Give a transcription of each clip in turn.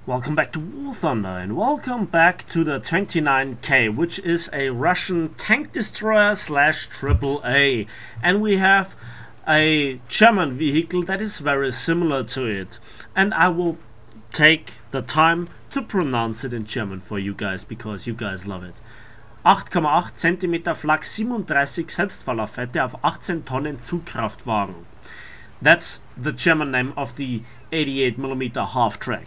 Welcome back to War Thunder and welcome back to the 29K, which is a Russian tank destroyer slash AAA, and we have a German vehicle that is very similar to it, and I will take the time to pronounce it in German for you guys because you guys love it. 8,8 cm Flak 37 Selbstfahrlaufette auf 18 Tonnen Zugkraftwagen. That's the German name of the 88mm half-track.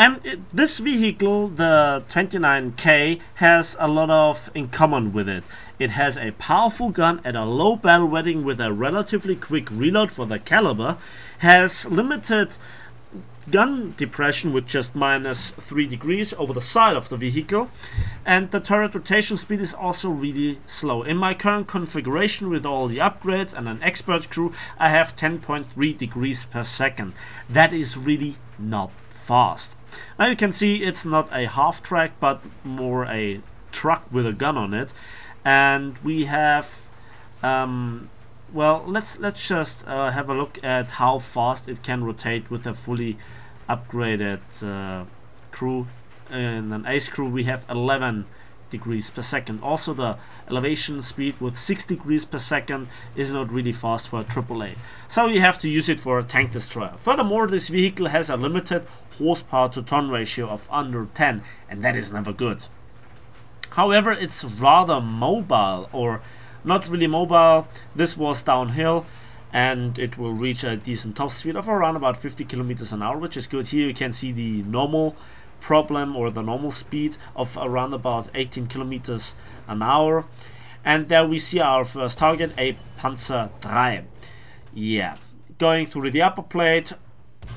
And this vehicle, the 29K, has a lot of in common with it. It has a powerful gun at a low battle rating with a relatively quick reload for the caliber, has limited gun depression with just -3 degrees over the side of the vehicle, and the turret rotation speed is also really slow. In my current configuration with all the upgrades and an expert crew, I have 10.3 degrees per second. That is really not fast. Now you can see it's not a half track but more a truck with a gun on it, and we have well, let's just have a look at how fast it can rotate with a fully upgraded crew. In an ace crew we have 11 degrees per second. Also the elevation speed with 6 degrees per second is not really fast for a AAA, so you have to use it for a tank destroyer. Furthermore, this vehicle has a limited horsepower to ton ratio of under 10, and that is never good. However, it's rather mobile, or not really mobile. This was downhill and it will reach a decent top speed of around about 50 kilometers an hour, which is good. Here you can see the normal problem, or the normal speed of around about 18 kilometers an hour, and there we see our first target, a Panzer III. Yeah, going through the upper plate,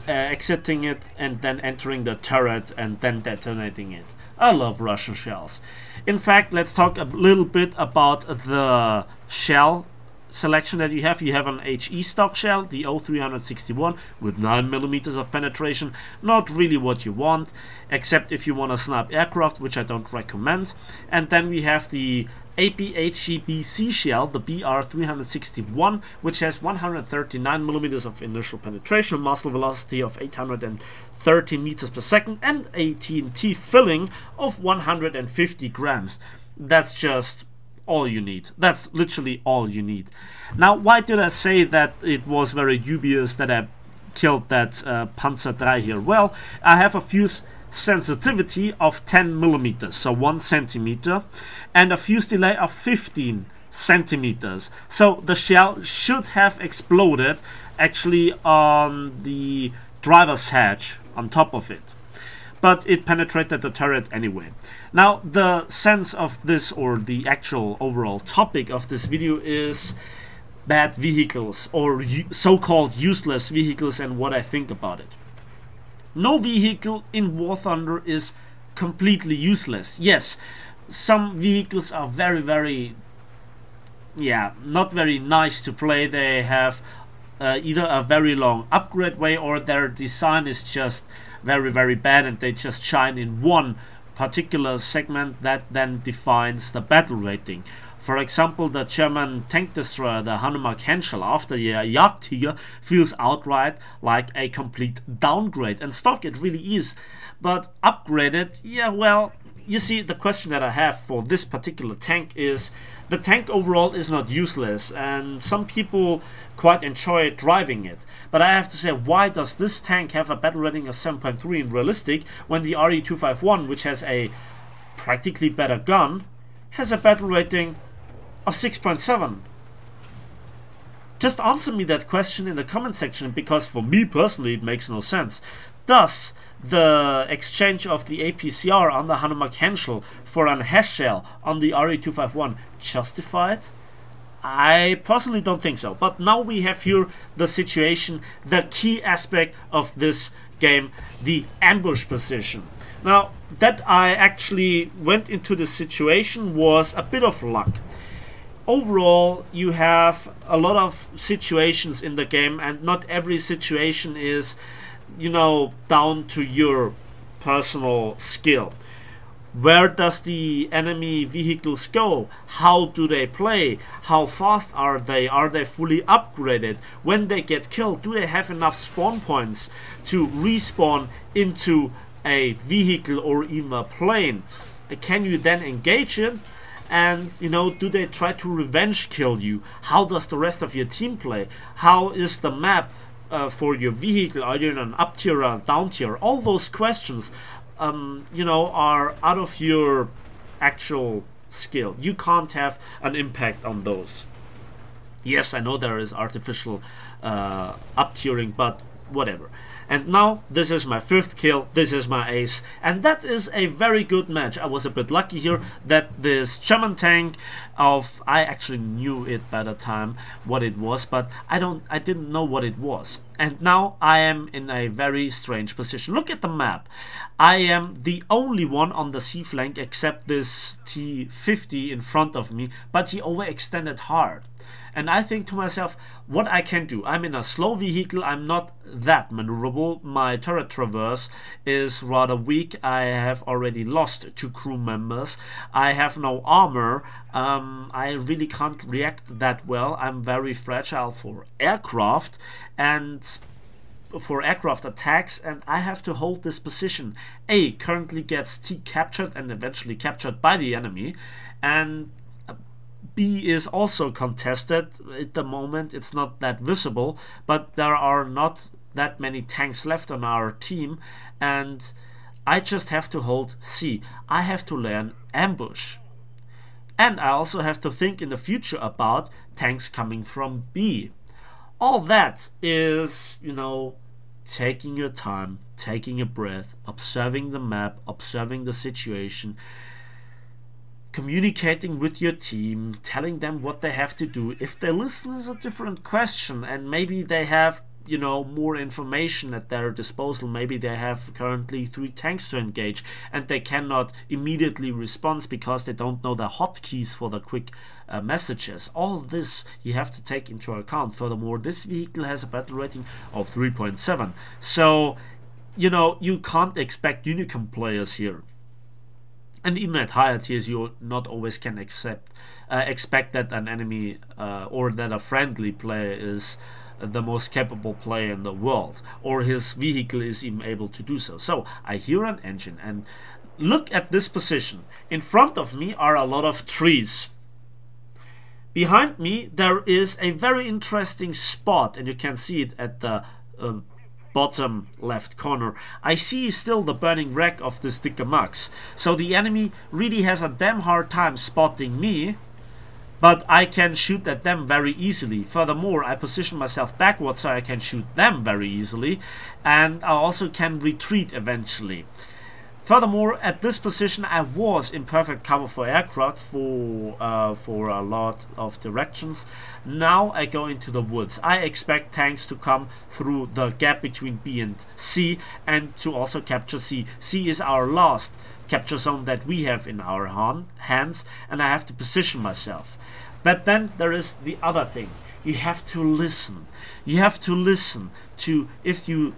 exiting it, and then entering the turret and then detonating it. I love Russian shells. In fact, let's talk a little bit about the shell selection that you have. You have an HE stock shell, the O361, with 9mm of penetration. Not really what you want, except if you want to snipe aircraft, which I don't recommend. And then we have the APHEBC shell, the BR361, which has 139mm of initial penetration, muzzle velocity of 830 meters per second, and a TNT filling of 150 grams. That's just all you need. That's literally all you need. Now, why did I say that it was very dubious that I killed that Panzer III here? Well, I have a fuse sensitivity of 10mm, so 1 centimeter, and a fuse delay of 15 centimeters. So the shell should have exploded actually on the driver's hatch on top of it, but it penetrated the turret anyway. Now, the sense of this, or the actual overall topic of this video, is bad vehicles, or so-called useless vehicles, and what I think about it. No vehicle in War Thunder is completely useless. Yes, some vehicles are very, yeah, not very nice to play. They have either a very long upgrade way, or their design is just very bad, and they just shine in one particular segment that then defines the battle rating. For example, the German tank destroyer, the Hanumak Henschel, after the Jagdtiger, feels outright like a complete downgrade, and stock it really is, but upgraded, yeah, well, you see, the question that I have for this particular tank is, the tank overall is not useless, and some people quite enjoy driving it. But I have to say, why does this tank have a battle rating of 7.3 in realistic, when the RE251, which has a practically better gun, has a battle rating of 6.7? Just answer me that question in the comment section, because for me personally it makes no sense. Does the exchange of the APCR on the Hanumak Henschel for an HESH shell on the RE251 justify it? I personally don't think so. But now we have here the situation, the key aspect of this game, the ambush position. Now, that I actually went into the situation was a bit of luck. Overall, you have a lot of situations in the game, and not every situation is, you know, down to your personal skill. Where does the enemy vehicles go? How do they play? How fast are they? Are they fully upgraded? When they get killed, do they have enough spawn points to respawn into a vehicle or even a plane, can you then engage it? And, you know, do they try to revenge kill you? How does the rest of your team play? How is the map for your vehicle? Are you in an up tier or a down tier? All those questions, you know, are out of your actual skill. You can't have an impact on those. Yes, I know there is artificial up tiering, but whatever. And now this is my 5th kill, this is my ace, and that is a very good match. I was a bit lucky here that this German tank of, I actually knew it by the time what it was, but I didn't know what it was. And now I am in a very strange position. Look at the map. I am the only one on the C flank except this T50 in front of me, but he overextended hard. And I think to myself, what I can do. I'm in a slow vehicle, I'm not that maneuverable. My turret traverse is rather weak. I have already lost 2 crew members. I have no armor. I really can't react that well. I'm very fragile for aircraft and for aircraft attacks, and I have to hold this position. A currently gets T captured and eventually captured by the enemy, and B is also contested. At the moment it's not that visible, but there are not that many tanks left on our team, and I just have to hold C. I have to learn ambush, and I also have to think in the future about tanks coming from B. All that is, you know, taking your time, taking a breath, observing the map, observing the situation, communicating with your team, telling them what they have to do. If they listen is a different question, and maybe they have, you know, more information at their disposal. Maybe they have currently 3 tanks to engage and they cannot immediately respond because they don't know the hotkeys for the quick messages. All this you have to take into account. Furthermore, this vehicle has a battle rating of 3.7, so, you know, you can't expect Unicum players here. And even at higher tiers, you not always can expect that an enemy or that a friendly player is the most capable player in the world, or his vehicle is even able to do so. So I hear an engine, and look at this position. In front of me are a lot of trees. Behind me there is a very interesting spot, and you can see it at the bottom left corner. I see still the burning wreck of the Sticker Max. So the enemy really has a damn hard time spotting me, but I can shoot at them very easily. Furthermore, I position myself backwards so I can shoot them very easily, and I also can retreat eventually. Furthermore, at this position I was in perfect cover for aircraft for a lot of directions. Now I go into the woods. I expect tanks to come through the gap between B and C, and to also capture C. C is our last capture zone that we have in our hands, and I have to position myself. But then there is the other thing. You have to listen. You have to listen to, if you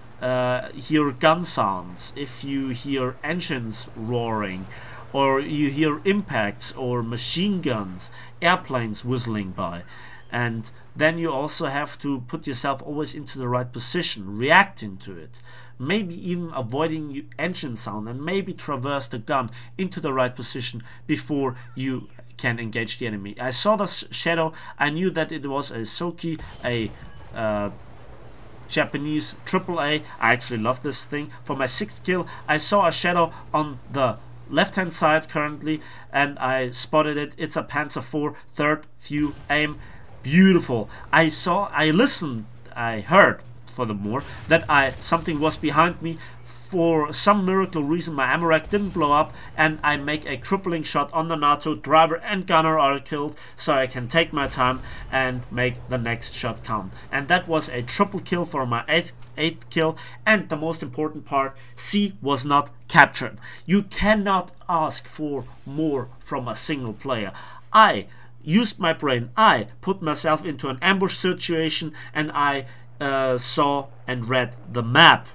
hear gun sounds, if you hear engines roaring, or you hear impacts or machine guns, airplanes whistling by. And then you also have to put yourself always into the right position, reacting to it, maybe even avoiding engine sound, and maybe traverse the gun into the right position before you can engage the enemy. I saw the shadow. I knew that it was a Soki, a Japanese AAA. I actually love this thing. For my 6th kill, I saw a shadow on the left hand side currently, and I spotted it. It's a Panzer IV, 3rd view aim. Beautiful. I listened, I heard furthermore that something was behind me. For some miracle reason my ammo rack didn't blow up, and I make a crippling shot on the NATO. Driver and gunner are killed, so I can take my time and make the next shot count. And that was a triple kill for my 8th kill. And the most important part, C was not captured. You cannot ask for more from a single player. I used my brain. I put myself into an ambush situation, and I saw and read the map.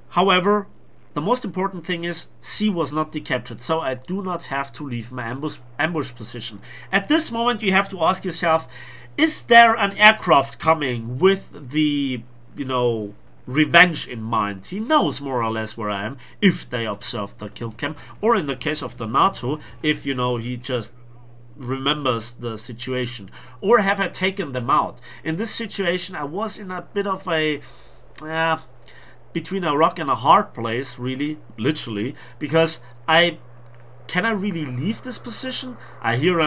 However, the most important thing is C was not decaptured, so I do not have to leave my ambush position. At this moment you have to ask yourself, is there an aircraft coming with the, you know, revenge in mind. He knows more or less where I am if they observe the kill cam, or in the case of the NATO, if you know he just remembers the situation. Or have I taken them out? In this situation I was in a bit of a between a rock and a hard place, really, literally, because can I really leave this position? I hear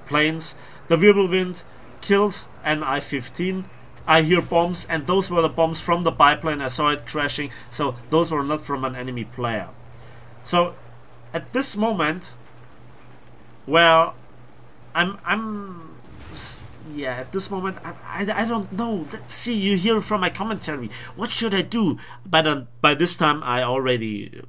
planes, the Wirbelwind kills an I-15. I hear bombs, and those were the bombs from the biplane. I saw it crashing, so those were not from an enemy player. So at this moment, well, at this moment, I don't know. See, you hear from my commentary. What should I do? By this time, I already,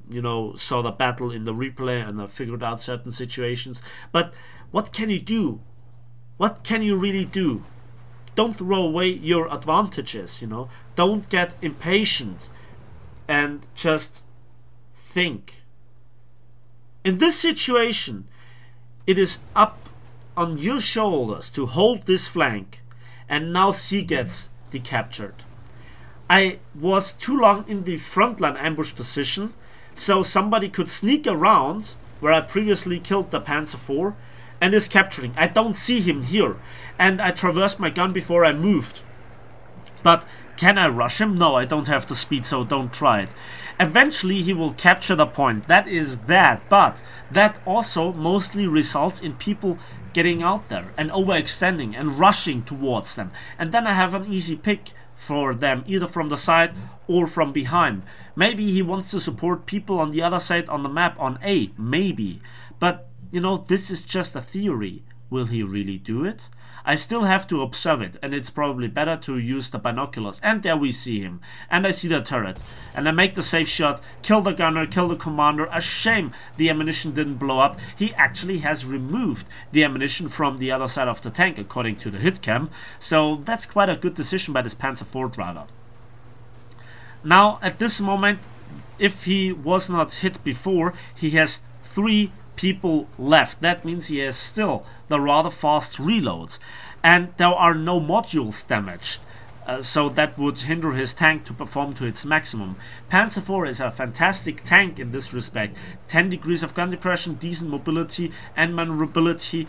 you know, saw the battle in the replay and I figured out certain situations. But what can you do? What can you really do? Don't throw away your advantages, you know. Don't get impatient and just think. In this situation, it is up on your shoulders to hold this flank, and now C gets decaptured. I was too long in the frontline ambush position, so somebody could sneak around where I previously killed the Panzer IV and is capturing. I don't see him here, and I traversed my gun before I moved. But can I rush him? No, I don't have the speed, so don't try it. Eventually he will capture the point. That is bad, but that also mostly results in people getting out there and overextending and rushing towards them, and then I have an easy pick for them, either from the side or from behind. Maybe he wants to support people on the other side on the map on A, maybe, but you know, this is just a theory. Will he really do it? I still have to observe it, and it's probably better to use the binoculars. And there we see him, and I see the turret, and I make the safe shot, kill the gunner, kill the commander. A shame the ammunition didn't blow up. He actually has removed the ammunition from the other side of the tank, according to the hit cam, so that's quite a good decision by this Panzer IV driver. Now at this moment, if he was not hit before, he has 3 people left. That means he has still the rather fast reloads, and there are no modules damaged, so that would hinder his tank to perform to its maximum. Panzer IV is a fantastic tank in this respect. 10 degrees of gun depression, decent mobility and maneuverability,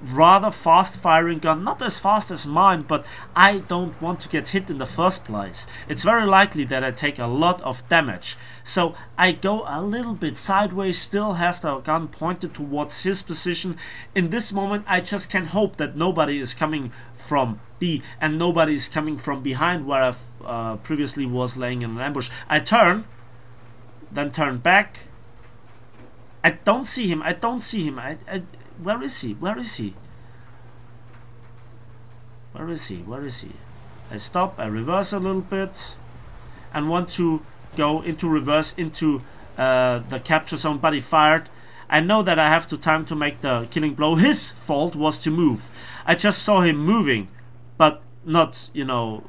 rather fast firing gun, not as fast as mine, but I don't want to get hit in the first place. It's very likely that I take a lot of damage, so I go a little bit sideways, still have the gun pointed towards his position. In this moment I just can hope that nobody is coming from B and nobody is coming from behind where I previously was laying in an ambush. I turn, then turn back. I don't see him. Where is he? Where is he? Where is he? Where is he? I stop, I reverse a little bit and want to go into reverse into the capture zone, but he fired. I know that I have to time to make the killing blow. His fault was to move. I just saw him moving, but not, you know,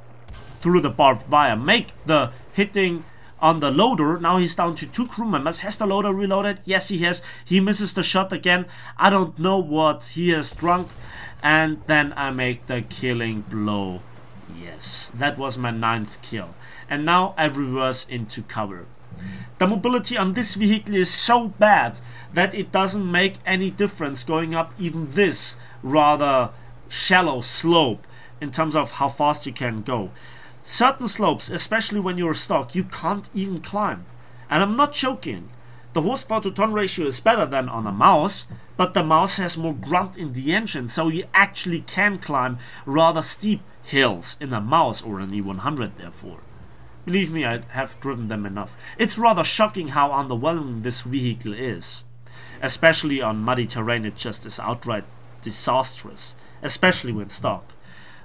through the barbed wire. Make the hitting on the loader. Now he's down to 2 crew members. Has the loader reloaded? Yes, he has. He misses the shot again. I don't know what he has drunk. And then I make the killing blow. Yes, that was my 9th kill. And now I reverse into cover. The mobility on this vehicle is so bad that it doesn't make any difference going up even this rather shallow slope in terms of how fast you can go. Certain slopes, especially when you're stuck, you can't even climb. And I'm not joking. The horsepower to ton ratio is better than on a mouse, but the mouse has more grunt in the engine, so you actually can climb rather steep hills in a mouse or an E100 therefore. Believe me, I have driven them enough. It's rather shocking how underwhelming this vehicle is. Especially on muddy terrain, it just is outright disastrous, especially when stock.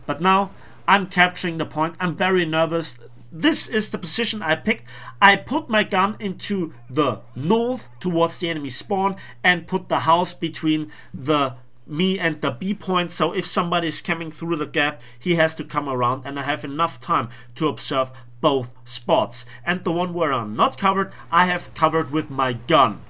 But now I'm capturing the point. I'm very nervous. This is the position I picked. I put my gun into the north towards the enemy spawn and put the house between me and the B point, so if somebody is coming through the gap, he has to come around, and I have enough time to observe both spots. And the one where I'm not covered, I have covered with my gun.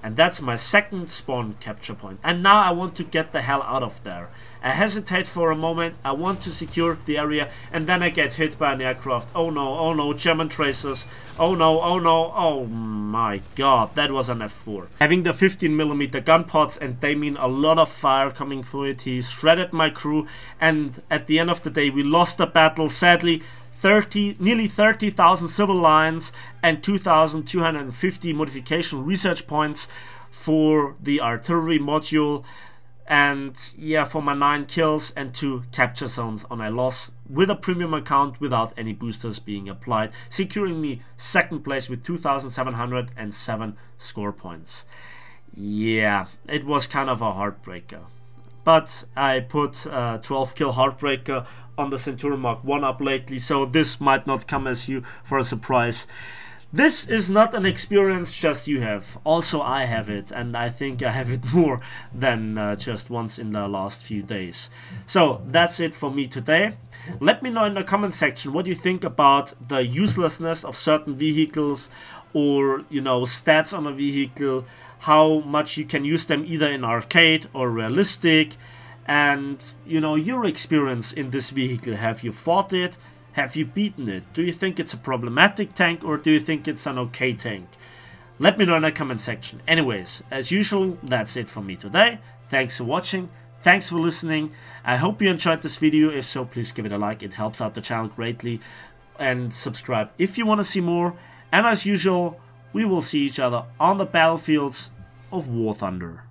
And that's my second spawn capture point. And now I want to get the hell out of there. I hesitate for a moment, I want to secure the area, and then I get hit by an aircraft. Oh no, German tracers. Oh no, oh my god, that was an F4. Having the 15mm gun pods, and they mean a lot of fire coming through it. He shredded my crew, and at the end of the day we lost the battle, sadly. Nearly 30,000 civil lines and 2,250 modification research points for the artillery module. And yeah, for my 9 kills and 2 capture zones on a loss with a premium account without any boosters being applied, securing me second place with 2,707 score points. Yeah, it was kind of a heartbreaker. But I put 12 kill heartbreaker on the Centurion Mark 1 up lately, so this might not come as you for a surprise. This is not an experience just you have, also I have it, and I think I have it more than just once in the last few days. So that's it for me today. Let me know in the comment section what you think about the uselessness of certain vehicles, or you know, stats on a vehicle, how much you can use them either in arcade or realistic, and you know, your experience in this vehicle. Have you fought it? Have you beaten it? Do you think it's a problematic tank, or do you think it's an okay tank? Let me know in the comment section. Anyways, as usual, that's it for me today. Thanks for watching. Thanks for listening. I hope you enjoyed this video. If so, please give it a like. It helps out the channel greatly. And subscribe if you want to see more. And as usual, we will see each other on the battlefields of War Thunder.